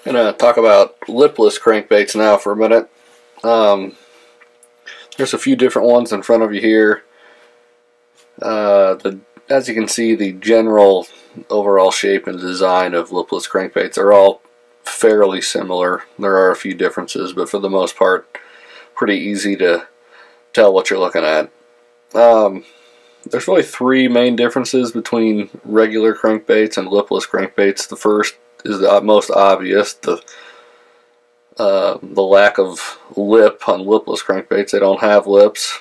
Gonna talk about lipless crankbaits now for a minute. There's a few different ones in front of you here. As you can see, the general overall shape and design of lipless crankbaits are all fairly similar. There are a few differences, but for the most part, pretty easy to tell what you're looking at. There's really three main differences between regular crankbaits and lipless crankbaits. The first is the most obvious, the lack of lip on lipless crankbaits. They don't have lips.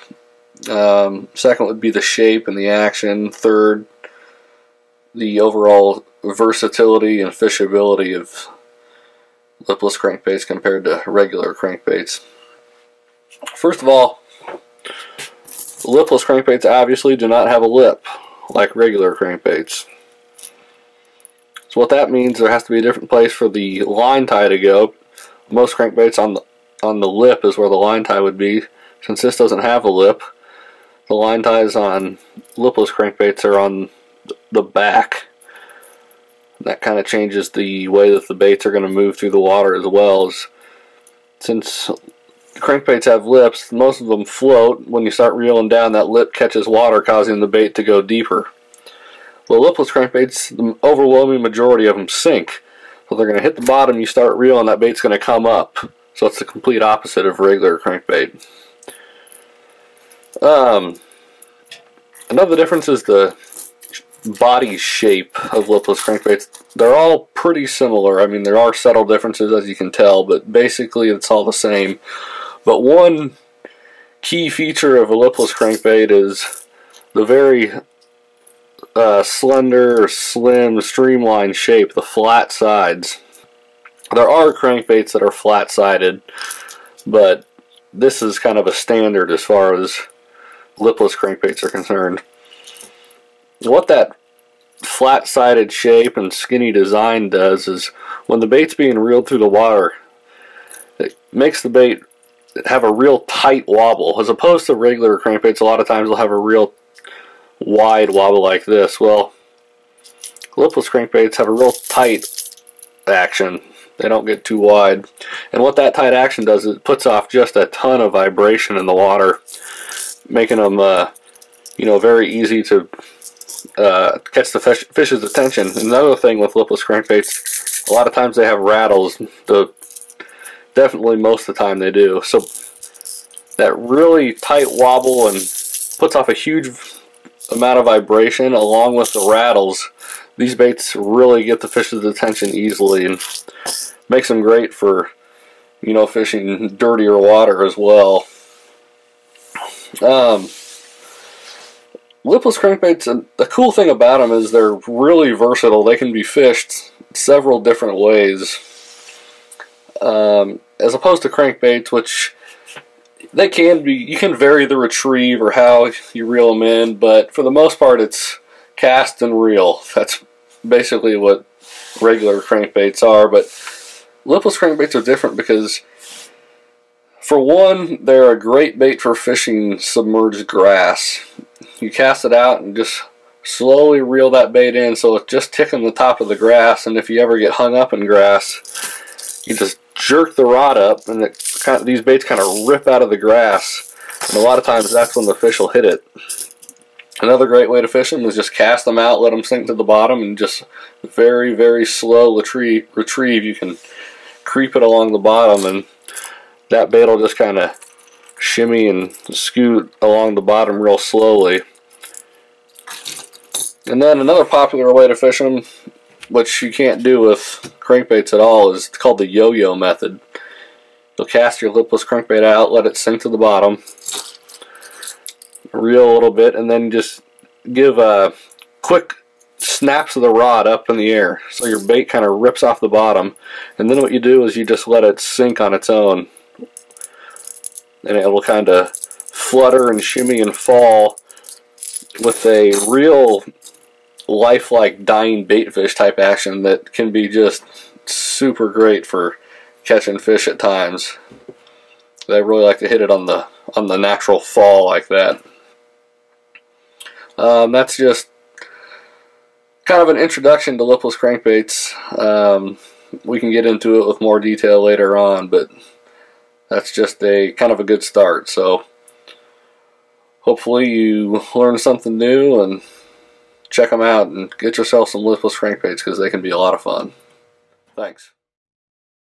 Second would be the shape and the action. Third, the overall versatility and fishability of lipless crankbaits compared to regular crankbaits. First of all, lipless crankbaits obviously do not have a lip like regular crankbaits. So what that means, there has to be a different place for the line tie to go. Most crankbaits on the lip is where the line tie would be. Since this doesn't have a lip, the line ties on lipless crankbaits are on the back. That kind of changes the way that the baits are going to move through the water as well. Since crankbaits have lips, most of them float. When you start reeling down, that lip catches water, causing the bait to go deeper. Well, lipless crankbaits, the overwhelming majority of them sink. So they're going to hit the bottom, you start reeling, that bait's going to come up. So it's the complete opposite of regular crankbait. Another difference is the body shape of lipless crankbaits. They're all pretty similar. I mean, there are subtle differences, as you can tell, but basically it's all the same. But one key feature of a lipless crankbait is the very slender, slim, streamlined shape, the flat sides. There are crankbaits that are flat-sided, but this is kind of a standard as far as lipless crankbaits are concerned. What that flat-sided shape and skinny design does is when the bait's being reeled through the water, it makes the bait have a real tight wobble. As opposed to regular crankbaits, a lot of times they'll have a real wide wobble like this. Well, lipless crankbaits have a real tight action. They don't get too wide. And what that tight action does is it puts off just a ton of vibration in the water, making them very easy to catch the fish's attention. Another thing with lipless crankbaits, a lot of times they have rattles. Definitely most of the time they do. So that really tight wobble and puts off a huge amount of vibration along with the rattles. These baits really get the fish's attention easily and makes them great for fishing dirtier water as well. Lipless crankbaits, the cool thing about them is they're really versatile. They can be fished several different ways. As opposed to crankbaits, which they can be, you can vary the retrieve or how you reel them in, but for the most part it's cast and reel. That's basically what regular crankbaits are. But lipless crankbaits are different because, for one, they're a great bait for fishing submerged grass. You cast it out and just slowly reel that bait in so it's just ticking the top of the grass, and if you ever get hung up in grass, you just jerk the rod up and these baits kind of rip out of the grass, and a lot of times that's when the fish will hit it. Another great way to fish them is just cast them out, let them sink to the bottom, and just very, very slow retrieve. You can creep it along the bottom, and that bait will just kind of shimmy and scoot along the bottom real slowly. And then another popular way to fish them, which you can't do with crankbaits at all, is called the yo-yo method. You'll cast your lipless crankbait out, let it sink to the bottom, reel a little bit, and then just give quick snaps of the rod up in the air so your bait kind of rips off the bottom. And then what you do is you just let it sink on its own, and it will kind of flutter and shimmy and fall with a real lifelike dying bait fish type action that can be just super great for catching fish at times. They really like to hit it on the natural fall like that. That's just kind of an introduction to lipless crankbaits. we can get into it with more detail later on, but that's just a kind of a good start. So hopefully you learn something new, and check them out and get yourself some lipless crankbaits, because they can be a lot of fun. Thanks.